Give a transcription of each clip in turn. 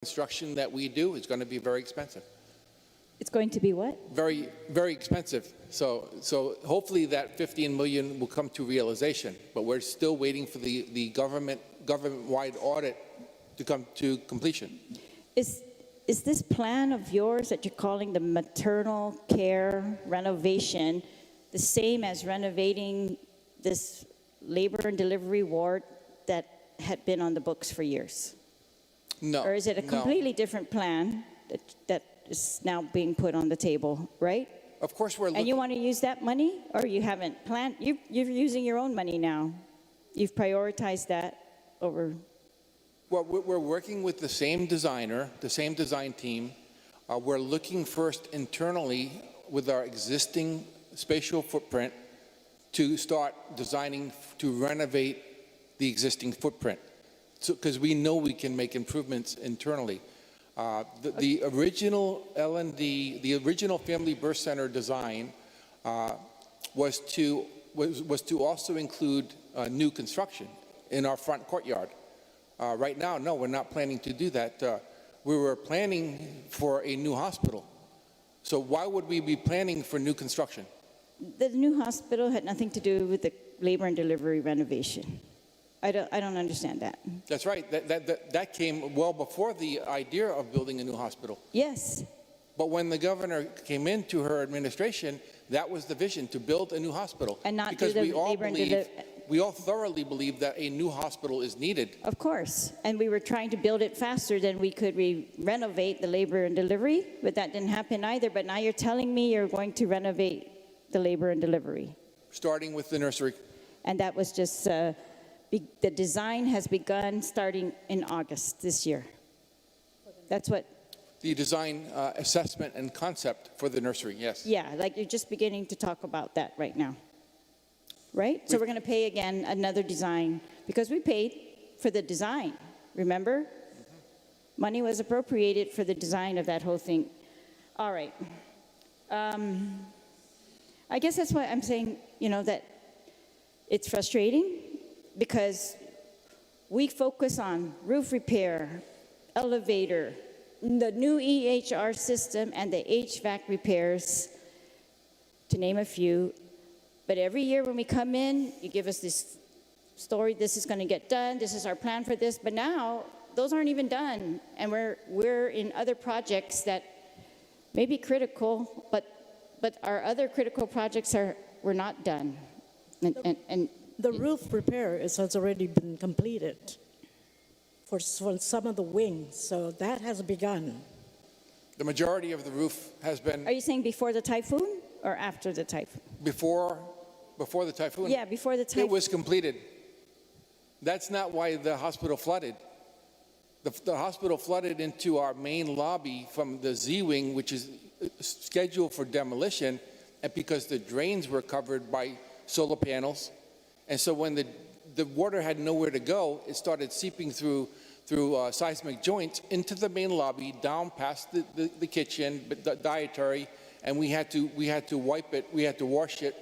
construction that we do is going to be very expensive. It's going to be what? Very, very expensive. So hopefully that 15 million will come to realization, but we're still waiting for the government-wide audit to come to completion. Is this plan of yours that you're calling the maternal care renovation the same as renovating this labor and delivery ward that had been on the books for years? No. Or is it a completely different plan that is now being put on the table, right? Of course we're looking. And you want to use that money, or you haven't planned? You're using your own money now. You've prioritized that over. Well, we're working with the same designer, the same design team. We're looking first internally with our existing spatial footprint to start designing to renovate the existing footprint. So, because we know we can make improvements internally. The original L&D, the original Family Birth Center design was to also include new construction in our front courtyard. Right now, no, we're not planning to do that. We were planning for a new hospital. So why would we be planning for new construction? The new hospital had nothing to do with the labor and delivery renovation. I don't understand that. That's right. That came well before the idea of building a new hospital. Yes. But when the governor came into her administration, that was the vision, to build a new hospital. And not because do the labor and we all thoroughly believe that a new hospital is needed. Of course. And we were trying to build it faster than we could renovate the labor and delivery, but that didn't happen either. But now you're telling me you're going to renovate the labor and delivery. Starting with the nursery. And that was just, the design has begun starting in August this year. That's what? The design assessment and concept for the nursery, yes. Yeah, like you're just beginning to talk about that right now. Right? So we're going to pay again another design because we paid for the design, remember? Mm-hmm. Money was appropriated for the design of that whole thing. All right. I guess that's why I'm saying, that it's frustrating because we focus on roof repair, elevator, the new EHR system, and the HVAC repairs, to name a few. But every year when we come in, you give us this story, this is going to get done, this is our plan for this, but now those aren't even done. And we're in other projects that may be critical, but our other critical projects were not done. And the roof repair has already been completed for some of the wings, so that has begun. The majority of the roof has been... Are you saying before the typhoon or after the typhoon? Before the typhoon? Yeah, before the typhoon. It was completed. That's not why the hospital flooded. The hospital flooded into our main lobby from the Z-wing, which is scheduled for demolition, and because the drains were covered by solar panels. And so when the water had nowhere to go, it started seeping through seismic joints into the main lobby, down past the kitchen, the dietary, and we had to wipe it, we had to wash it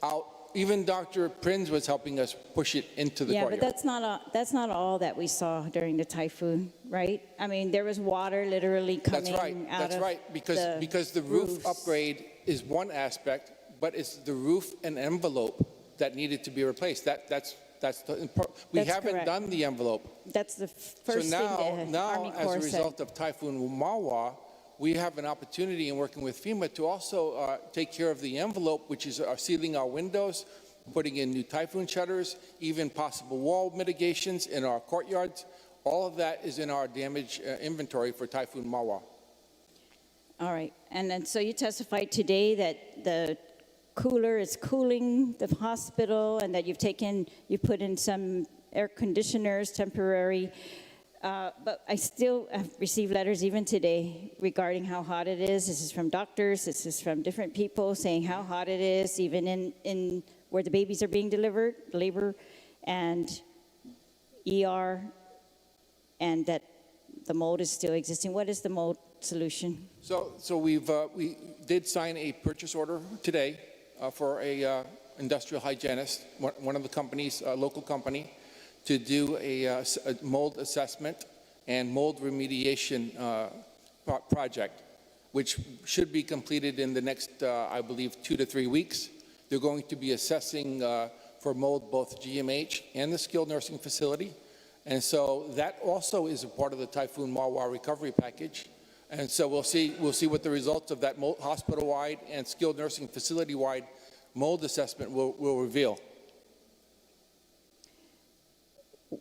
out. Even Dr. Prinz was helping us push it into the courtyard. Yeah, but that's not all that we saw during the typhoon, right? I mean, there was water literally coming out That's right, because the roof upgrade is one aspect, but it's the roof and envelope that needed to be replaced. We haven't correct. done the envelope. That's the first so thing the Army as Corps a result said. of Typhoon Mawa, we have an opportunity in working with FEMA to also take care of the envelope, which is sealing our windows, putting in new typhoon shutters, even possible wall mitigations in our courtyards. All of that is in our damage inventory for Typhoon Mawa. All right, and then so you testified today that the cooler is cooling the hospital and that you put in some air conditioners, temporary. But I still have received letters even today regarding how hot it is. This is from doctors, this is from different people saying how hot it is, even in where the babies are being delivered, labor and ER, and that the mold is still existing. What is the mold solution? So we did sign a purchase order today for a industrial hygienist, one of the companies, a local company, to do a mold assessment and mold remediation project, which should be completed in the next, I believe, 2 to 3 weeks. They're going to be assessing for mold both GMH and the skilled nursing facility. And so that also is a part of the Typhoon Mawar recovery package. And so we'll see what the results of that hospital-wide and skilled nursing facility-wide mold assessment will reveal.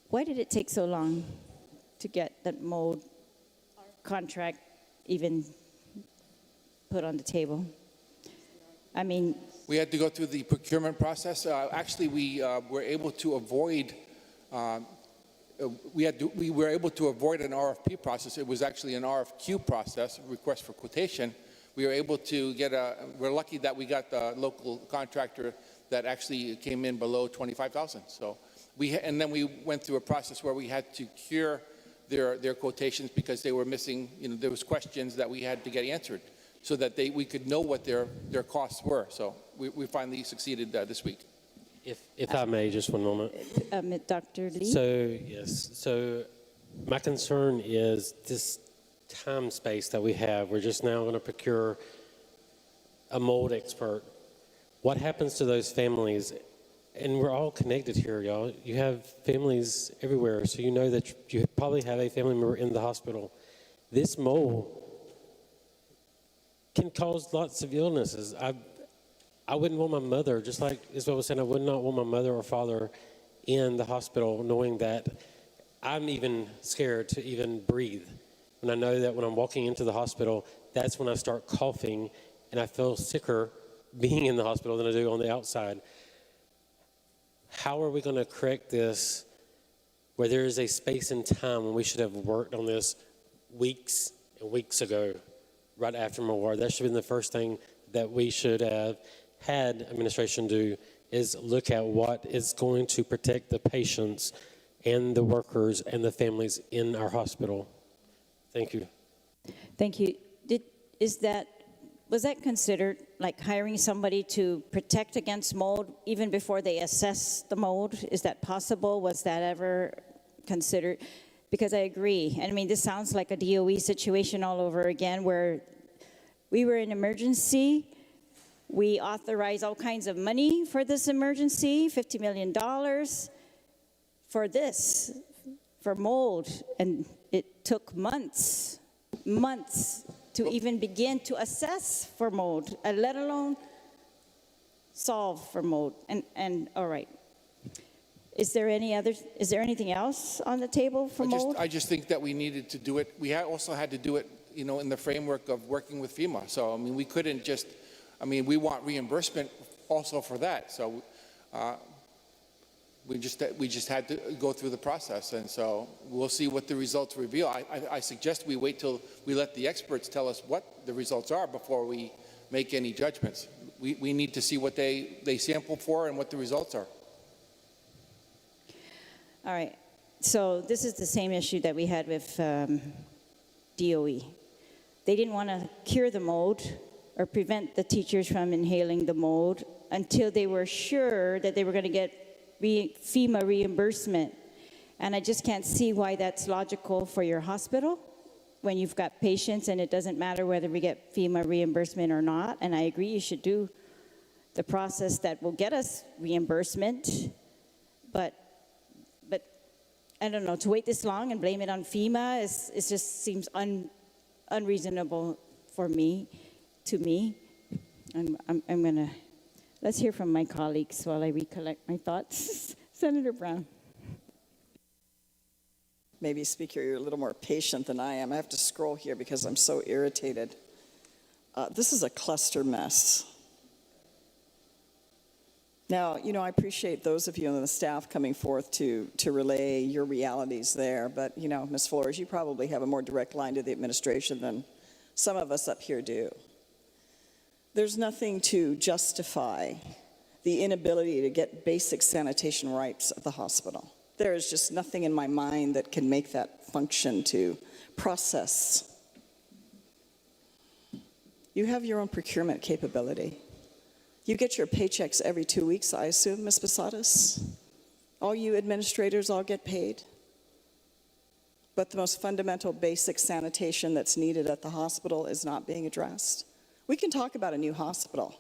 Why did it take so long to get that mold contract even put on the table? I mean, we had to go through the procurement process. Actually, we were able to avoid. We were able to avoid an RFP process. It was actually an RFQ process, request for quotation. We were able to get we're lucky that we got the local contractor that actually came in below 25,000. So and then we went through a process where we had to cure their quotations because they were missing, there was questions that we had to get answered so that we could know what their costs were. So we finally succeeded this week. If I may, just one moment. Dr. Lee? So, yes. So my concern is this time space that we have. We're just now going to procure a mold expert. What happens to those families? And we're all connected here, y'all. You have families everywhere, so you know that you probably have a family member in the hospital. This mold can cause lots of illnesses. I wouldn't want my mother, just like Isabel was saying, I would not want my mother or father in the hospital knowing that I'm even scared to even breathe. And I know that when I'm walking into the hospital, that's when I start coughing and I feel sicker being in the hospital than I do on the outside. How are we going to correct this where there is a space and time when we should have worked on this weeks and weeks ago, right after Mawar? That should have been the first thing that we should have had administration do, is look at what is going to protect the patients and the workers and the families in our hospital. Thank you. Thank you. Was that considered, like hiring somebody to protect against mold even before they assess the mold? Is that possible? Was that ever considered? Because I agree. I mean, this sounds like a DOE situation all over again, where we were in emergency. We authorized all kinds of money for this emergency, $50 million for this, for mold. And it took months to even begin to assess for mold, let alone solve for mold. And all right. Is there anything else on the table for mold? I just think that we needed to do it. We also had to do it, in the framework of working with FEMA. So, I mean, we couldn't just, we want reimbursement also for that. So we just had to go through the process. And so we'll see what the results reveal. I suggest we wait till we let the experts tell us what the results are before we make any judgments. We need to see what they sample for and what the results are. All right. So this is the same issue that we had with DOE. They didn't want to cure the mold or prevent the teachers from inhaling the mold until they were sure that they were going to get FEMA reimbursement. And I just can't see why that's logical for your hospital when you've got patients and it doesn't matter whether we get FEMA reimbursement or not. And I agree you should do the process that will get us reimbursement. But I don't know, to wait this long and blame it on FEMA it just seems unreasonable to me. I'm going to, let's hear from my colleagues while I recollect my thoughts. Senator Brown. Maybe, Speaker, you're a little more patient than I am. I have to scroll here because I'm so irritated. This is a cluster mess. Now, I appreciate those of you on the staff coming forth to relay your realities there, but, Ms. Flores, you probably have a more direct line to the administration than some of us up here do. There's nothing to justify the inability to get basic sanitation rights at the hospital. There is just nothing in my mind that can make that function to process. You have your own procurement capability. You get your paychecks every 2 weeks, I assume, Ms. Posadas? All you administrators all get paid? but the most fundamental basic sanitation that's needed at the hospital is not being addressed. We can talk about a new hospital.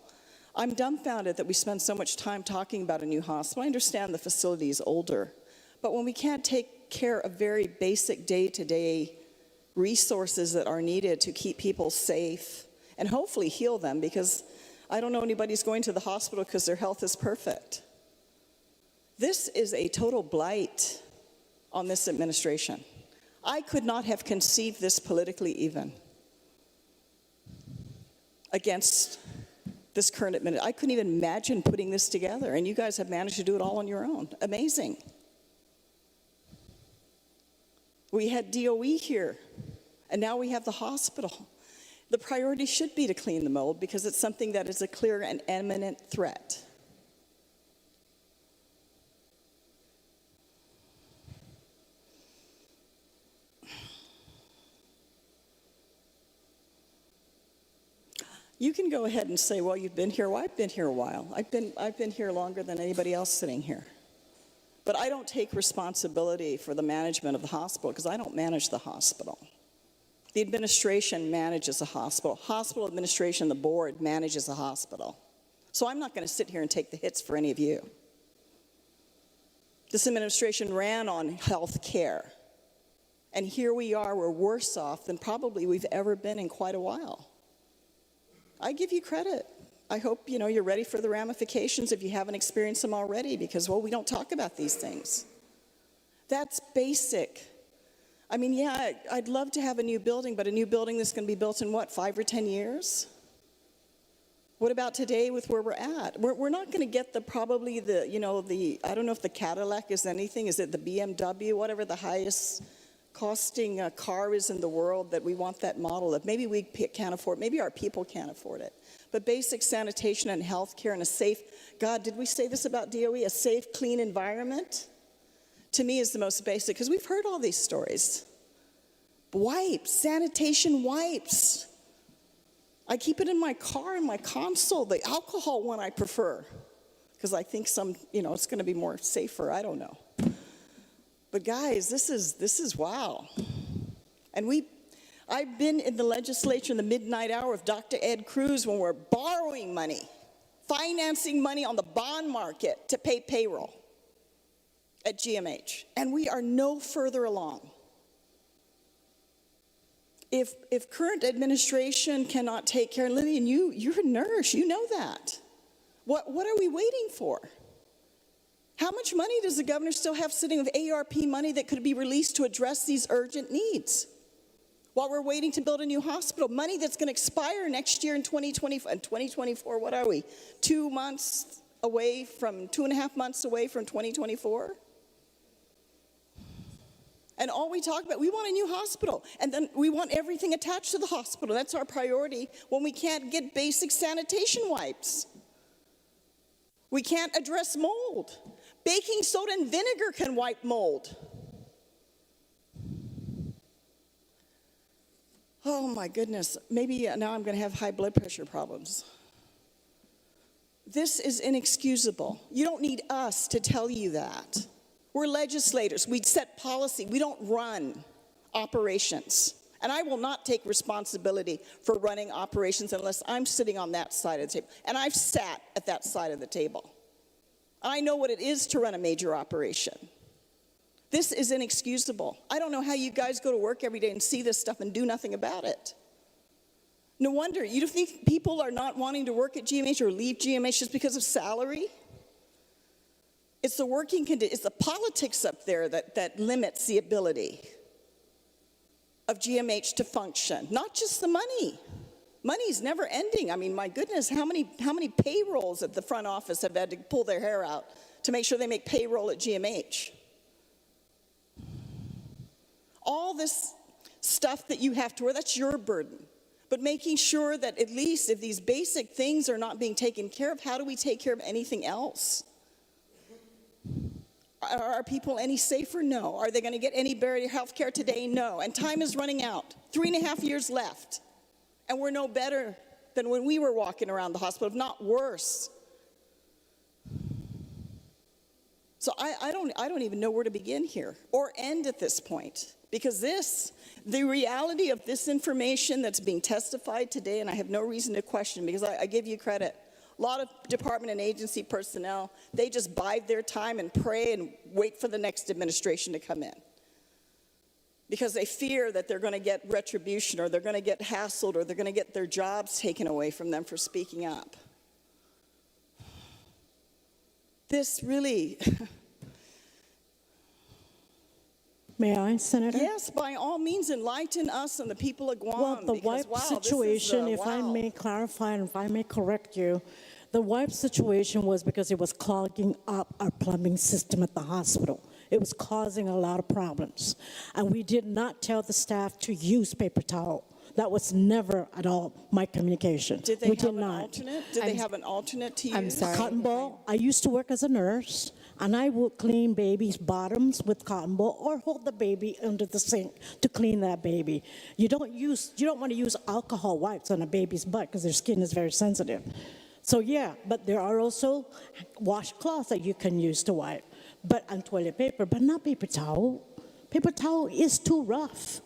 I'm dumbfounded that we spend so much time talking about a new hospital. I understand the facility is older, but when we can't take care of very basic day-to-day resources that are needed to keep people safe and hopefully heal them, because I don't know anybody's going to the hospital because their health is perfect. This is a total blight on this administration. I could not have conceived this politically even against this current administration. I couldn't even imagine putting this together, and you guys have managed to do it all on your own. Amazing. We had DOE here, and now we have the hospital. The priority should be to clean the mold because it's something that is a clear and imminent threat. You can go ahead and say, well, you've been here. Well, I've been here a while. I've been here longer than anybody else sitting here. But I don't take responsibility for the management of the hospital because I don't manage the hospital. The administration manages the hospital. Hospital administration, the board, manages the hospital. So I'm not going to sit here and take the hits for any of you. This administration ran on health care. And here we are, we're worse off than probably we've ever been in quite a while. I give you credit. I hope you're ready for the ramifications if you haven't experienced them already, because, well, we don't talk about these things. That's basic. I mean, yeah, I'd love to have a new building, but a new building that's going to be built in, what, 5 or 10 years? What about today with where we're at? We're not going to get I don't know if the Cadillac is anything. Is it the BMW, whatever the highest costing car is in the world, that we want that model of? Maybe we can't afford it. Maybe our people can't afford it. But basic sanitation and health care and a safe, God, did we say this about DOE? A safe, clean environment, to me, is the most basic, because we've heard all these stories. Wipes, sanitation wipes. I keep it in my car, in my console. The alcohol one I prefer, because I think it's going to be more safer. I don't know. But guys, this is wow. And I've been in the legislature in the midnight hour of Dr. Ed Cruz when we're borrowing money, financing money on the bond market to pay payroll at GMH. And we are no further along. If current administration cannot take care, Lillian, you're a nurse, you know that. What are we waiting for? How much money does the governor still have sitting of ARP money that could be released to address these urgent needs while we're waiting to build a new hospital? Money that's going to expire next year in 2024, what are we? 2.5 months away from 2024? And all we talk about, we want a new hospital, and then we want everything attached to the hospital. That's our priority when we can't get basic sanitation wipes. We can't address mold. Baking soda and vinegar can wipe mold. Oh my goodness, maybe now I'm going to have high blood pressure problems. This is inexcusable. You don't need us to tell you that. We're legislators. We set policy. We don't run operations. And I will not take responsibility for running operations unless I'm sitting on that side of the table. And I've sat at that side of the table. I know what it is to run a major operation. This is inexcusable. I don't know how you guys go to work every day and see this stuff and do nothing about it. No wonder. You think people are not wanting to work at GMH or leave GMH just because of salary? It's the working conditions, it's the politics up there that limits the ability of GMH to function. Not just the money. Money's never ending. I mean, my goodness, how many payrolls at the front office have had to pull their hair out to make sure they make payroll at GMH? All this stuff that you have to wear, that's your burden. But making sure that at least if these basic things are not being taken care of, how do we take care of anything else? Are people any safer? No. Are they going to get any better health care today? No. And time is running out. 3.5 years left. And we're no better than when we were walking around the hospital, if not worse. So I don't even know where to begin here or end at this point. Because the reality of this information that's being testified today, and I have no reason to question, because I give you credit, a lot of department and agency personnel, they just bide their time and pray and wait for the next administration to come in. Because they fear that they're going to get retribution, or they're going to get hassled, or they're going to get their jobs taken away from them for speaking up. This really... May I, Senator? Yes, by all means, enlighten us and the people of Guam. Well, the because, wipe wow, this is, situation, if I wow. may clarify and if I may correct you, the wipe situation was because it was clogging up our plumbing system at the hospital. It was causing a lot of problems. And we did not tell the staff to use paper towel. That was never at all my communication. Did they we have did an not. alternate? Did they have an alternate to use? I'm sorry. Cotton ball. I used to work as a nurse, and I would clean babies' bottoms with cotton ball, or hold the baby under the sink to clean that baby. You don't want to use alcohol wipes on a baby's butt because their skin is very sensitive. So yeah, but there are also washcloths that you can use to wipe, but on toilet paper, but not paper towel. Paper towel is too rough.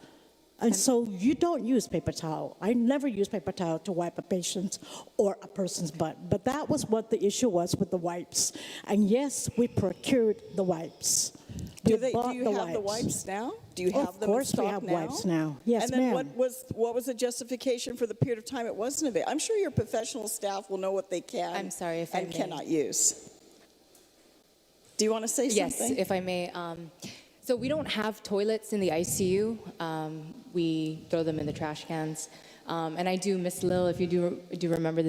And so you don't use paper towel. I never use paper towel to wipe a patient's or a person's butt. But that was what the issue was with the wipes. And yes, we procured the wipes. Do you bought have the wipes now? Do you have Of them in course we stock have now? wipes now. Yes, and then ma'am. what was the justification for the period of time it wasn't available? I'm sure your professional staff will know what they can I'm sorry if I and may. cannot use. Do you want to say Yes, something? if I may. So we don't have toilets in the ICU. We throw them in the trash cans. And I do, Miss Lil, if you do remember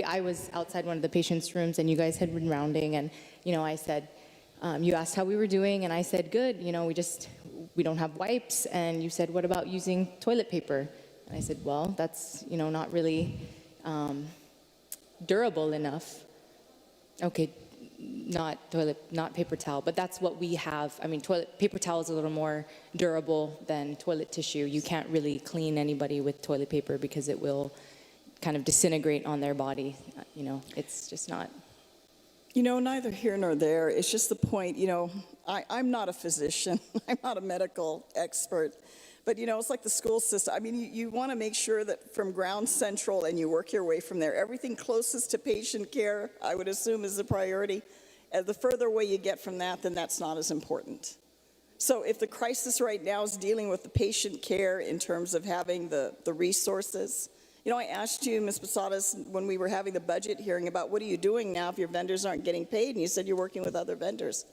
I was outside one of the patients' rooms, and you guys had been rounding, and I said, you asked how we were doing, and I said, good. We don't have wipes, and you said, what about using toilet paper? And I said, well, that's not really durable enough. Okay, not paper towel, but that's what we have. I mean, paper towel is a little more durable than toilet tissue. You can't really clean anybody with toilet paper because it will kind of disintegrate on their body. It's just not. Neither here nor there. It's just the point, I'm not a physician. I'm not a medical expert. But, it's like the school system. I mean, you want to make sure that from ground central and you work your way from there. Everything closest to patient care, I would assume, is the priority. And the further away you get from that, then that's not as important. So if the crisis right now is dealing with the patient care in terms of having the resources, I asked you, Ms. Posadas, when we were having the budget hearing about what are you doing now if your vendors aren't getting paid, and you said you're working with other vendors.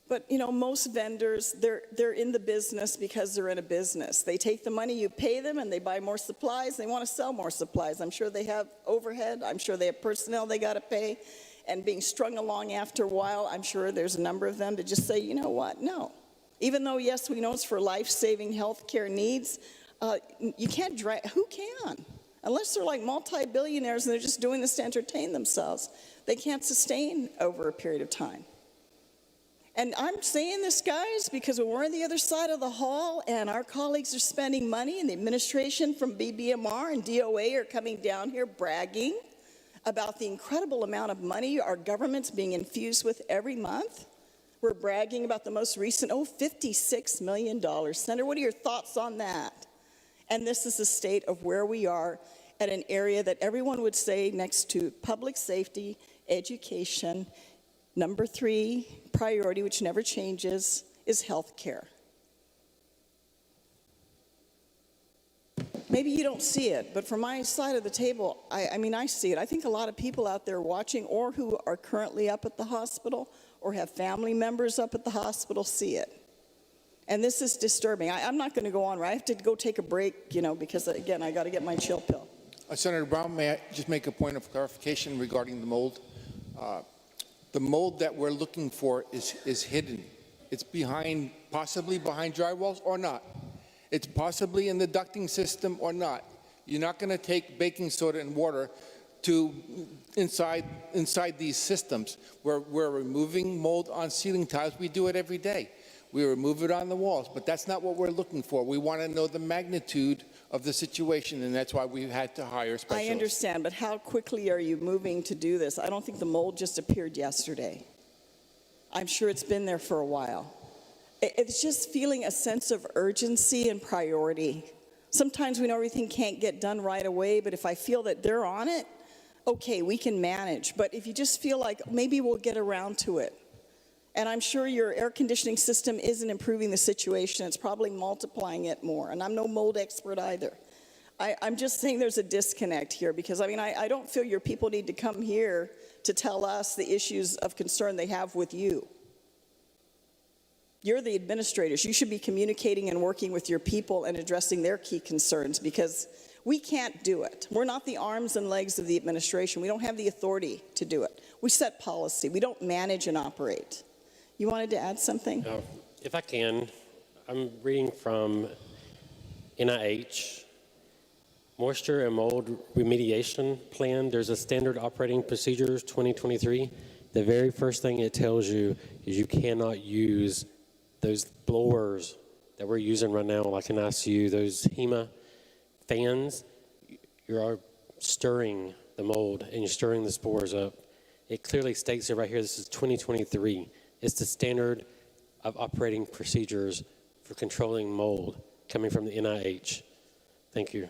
But, most vendors, they're in the business because they're in a business. They take the money, you pay them, and they buy more supplies. They want to sell more supplies. I'm sure they have overhead. I'm sure they have personnel they got to pay. And being strung along after a while, I'm sure there's a number of them to just say, you know what, no. Even though, yes, we know it's for life-saving health care needs, you can't who can? Unless they're like multi-billionaires and they're just doing this to entertain themselves. They can't sustain over a period of time. And I'm saying this, guys, because when we're on the other side of the hall and our colleagues are spending money and the administration from BBMR and DOA are coming down here bragging about the incredible amount of money our government's being infused with every month. We're bragging about the most recent, $56 million. Senator, what are your thoughts on that? And this is the state of where we are at an area that everyone would say next to public safety, education. Number 3 priority, which never changes, is health care. Maybe you don't see it, but from my side of the table, I see it. I think a lot of people out there watching or who are currently up at the hospital or have family members up at the hospital see it. And this is disturbing. I'm not going to go on. I have to go take a break, because, again, I got to get my chill pill. Senator Brown, may I just make a point of clarification regarding the mold? The mold that we're looking for is hidden. It's possibly behind drywalls or not. It's possibly in the ducting system or not. You're not going to take baking soda and water to inside these systems. We're removing mold on ceiling tiles. We do it every day. We remove it on the walls, but that's not what we're looking for. We want to know the magnitude of the situation, and that's why we had to hire specialists. I understand, but how quickly are you moving to do this? I don't think the mold just appeared yesterday. I'm sure it's been there for a while. It's just feeling a sense of urgency and priority. Sometimes we know everything can't get done right away, but if I feel that they're on it, okay, we can manage. But if you just feel like maybe we'll get around to it, and I'm sure your air conditioning system isn't improving the situation, it's probably multiplying it more. And I'm no mold expert either. I'm just saying there's a disconnect here because, I mean, I don't feel your people need to come here to tell us the issues of concern they have with you. You're the administrators. You should be communicating and working with your people and addressing their key concerns because we can't do it. We're not the arms and legs of the administration. We don't have the authority to do it. We set policy. We don't manage and operate. You wanted to add something? If I can, I'm reading from NIH, Moisture and Mold Remediation Plan. There's a Standard Operating Procedures 2023. The very first thing it tells you is you cannot use those blowers that we're using right now, like in ICU, those HEMA fans. You're stirring the mold and you're stirring the spores up. It clearly states it right here. This is 2023. It's the Standard of Operating Procedures for controlling mold coming from the NIH. Thank you.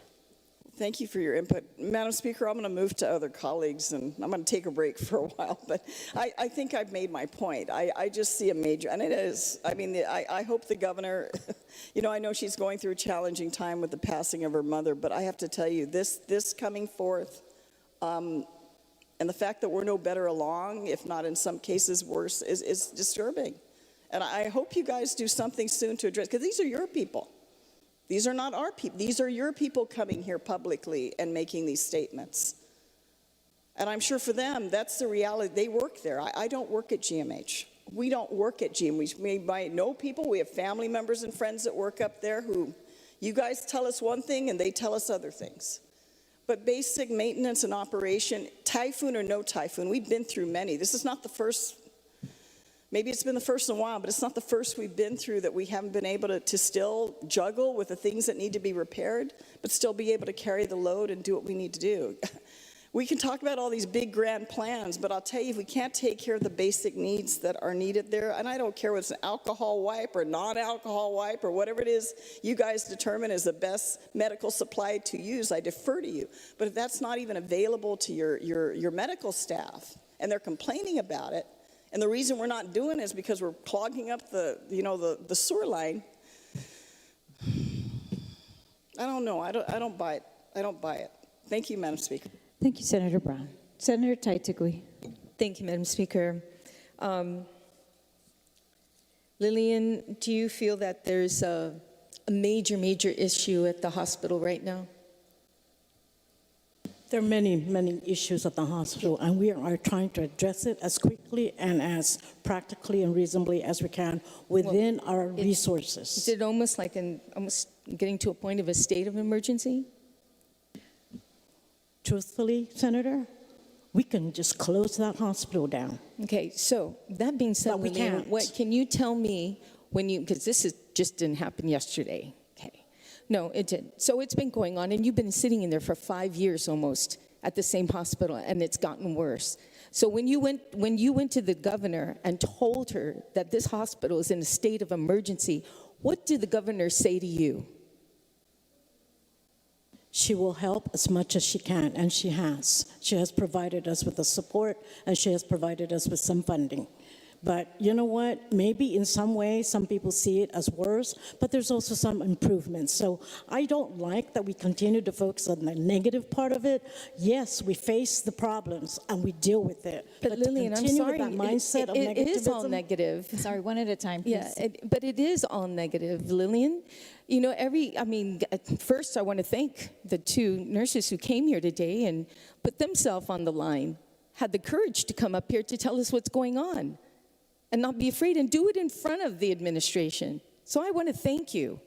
Thank you for your input. Madam Speaker, I'm going to move to other colleagues, and I'm going to take a break for a while, but I think I've made my point. I just see a major, and it is, I mean, I hope the governor, you know, I know she's going through a challenging time with the passing of her mother, but I have to tell you, this coming forth, and the fact that we're no better along, if not in some cases worse, is disturbing. And I hope you guys do something soon to address, because these are your people. These are not our people. These are your people coming here publicly and making these statements. And I'm sure for them, that's the reality. They work there. I don't work at GMH. We don't work at GMH. We might know people. We have family members and friends that work up there who, you guys tell us one thing and they tell us other things. But basic maintenance and operation, typhoon or no typhoon, we've been through many. This is not the first. Maybe it's been the first in a while, but it's not the first we've been through that we haven't been able to still juggle with the things that need to be repaired, but still be able to carry the load and do what we need to do. We can talk about all these big grand plans, but I'll tell you, if we can't take care of the basic needs that are needed there, and I don't care whether it's an alcohol wipe or non-alcohol wipe or whatever it is you guys determine is the best medical supply to use, I defer to you. But if that's not even available to your medical staff and they're complaining about it, and the reason we're not doing it is because we're clogging up the sewer line. I don't know. I don't buy it. I don't buy it. Thank you, Madam Speaker. Thank you, Senator Brown. Senator Taitigui. Thank you, Madam Speaker. Lillian, do you feel that there's a major issue at the hospital right now? There are many issues at the hospital, and we are trying to address it as quickly and as practically and reasonably as we can within our resources. Is it almost like almost getting to a point of a state of emergency? Truthfully, Senator, we can just close that hospital down. Okay, so that being said, But we Lillian, can't. what can you tell me when you, because just didn't happen yesterday. Okay, no, it didn't. So it's been going on, and you've been sitting in there for 5 years almost at the same hospital, and it's gotten worse. So when you went to the governor and told her that this hospital is in a state of emergency, what did the governor say to you? She will help as much as she can, and she has. She has provided us with the support, and she has provided us with some funding. But you know what? Maybe in some ways, some people see it as worse, but there's also some improvements. So I don't like that we continue to focus on the negative part of it. Yes, we face the problems and we deal with it. But Lillian, to I'm continue sorry, with that mindset of it is all negativism, negative. Sorry, one at a time, please. Yeah, but it is all negative, Lillian. You know, first I want to thank the two nurses who came here today and put themselves on the line, had the courage to come up here to tell us what's going on and not be afraid and do it in front of the administration. So I want to thank you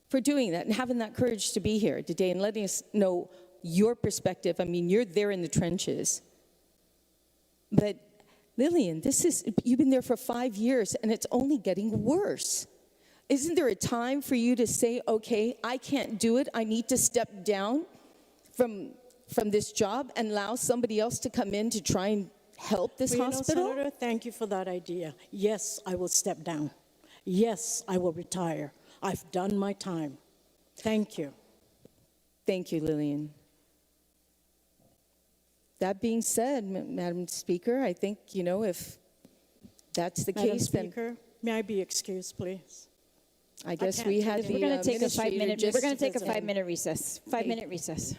for doing that and having that courage to be here today and letting us know your perspective. I mean, you're there in the trenches. But Lillian, you've been there for 5 years and it's only getting worse. Isn't there a time for you to say, okay, I can't do it. I need to step down from this job and allow somebody else to come in to try and help this Well, hospital? Senator, thank you for that idea. Yes, I will step down. Yes, I will retire. I've done my time. Thank you. Thank you, Lillian. That being said, Madam Speaker, I think, if that's the Madam case, then Speaker, may I be excused, please? I guess can't we take had it. the We're going to take a administrator 5-minute. just We're going to take a visit. 5-minute recess. 5-minute recess.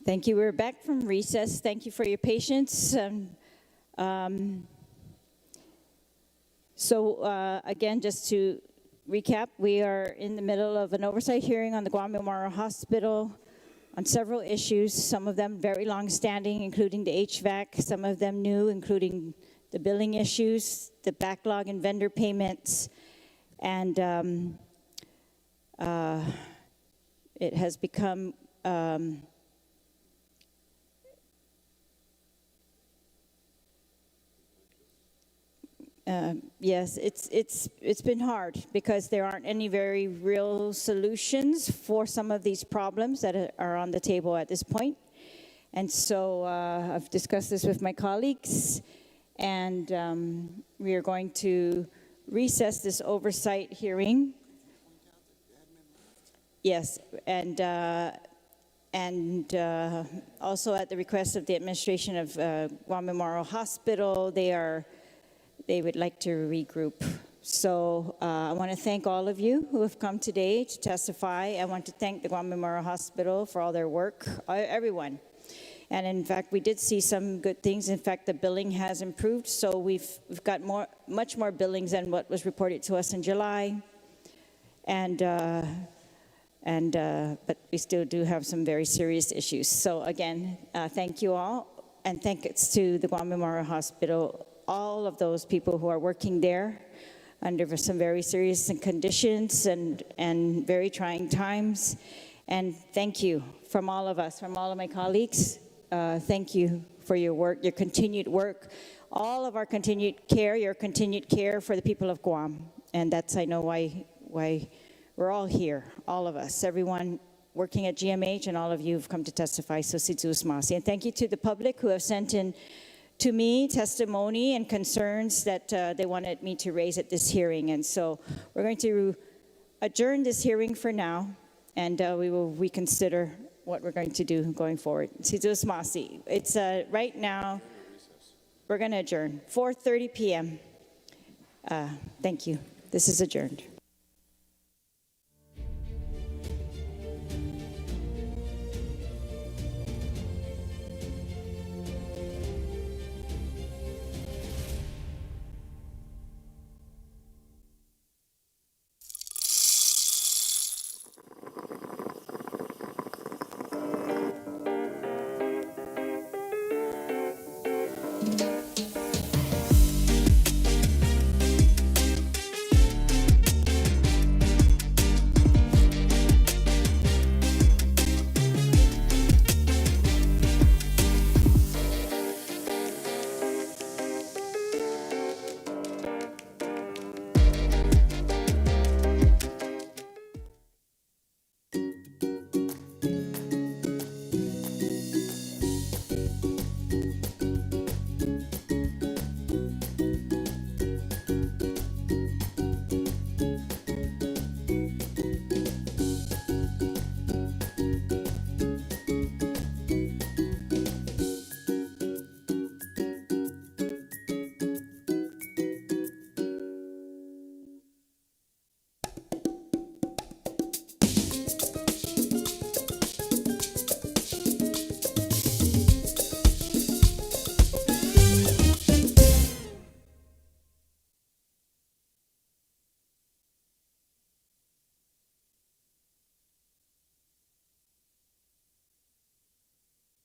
Thank you. We're back from recess. Thank you for your patience. Again, just to recap, we are in the middle of an oversight hearing on the Guam Memorial Hospital on several issues, some of them very long-standing, including the HVAC, some of them new, including the billing issues, the backlog in vendor payments, and it has become yes, it's been hard because there aren't any very real solutions for some of these problems that are on the table at this point. And so I've discussed this with my colleagues, and we are going to recess this oversight hearing. Yes, and also at the request of the administration of Guam Memorial Hospital, they would like to regroup. So I want to thank all of you who have come today to testify. I want to thank the Guam Memorial Hospital for all their work, everyone. And in fact, we did see some good things. In fact, the billing has improved, so we've got much more billings than what was reported to us in July. But we still do have some very serious issues. So again, thank you all, and thanks to the Guam Memorial Hospital, all of those people who are working there under some very serious conditions and very trying times. And thank you from all of us, from all of my colleagues. Thank you for your work, your continued work, all of our continued care, your continued care for the people of Guam. And that's, I know, why we're all here, all of us, everyone working at GMH, and all of you have come to testify. So Situs Masi. And thank you to the public who have sent in to me testimony and concerns that they wanted me to raise at this hearing. And so we're going to adjourn this hearing for now, and we will reconsider what we're going to do going forward. Situs Masi. It's right now, we're going to adjourn, 4:30 p.m. Thank you. This is adjourned.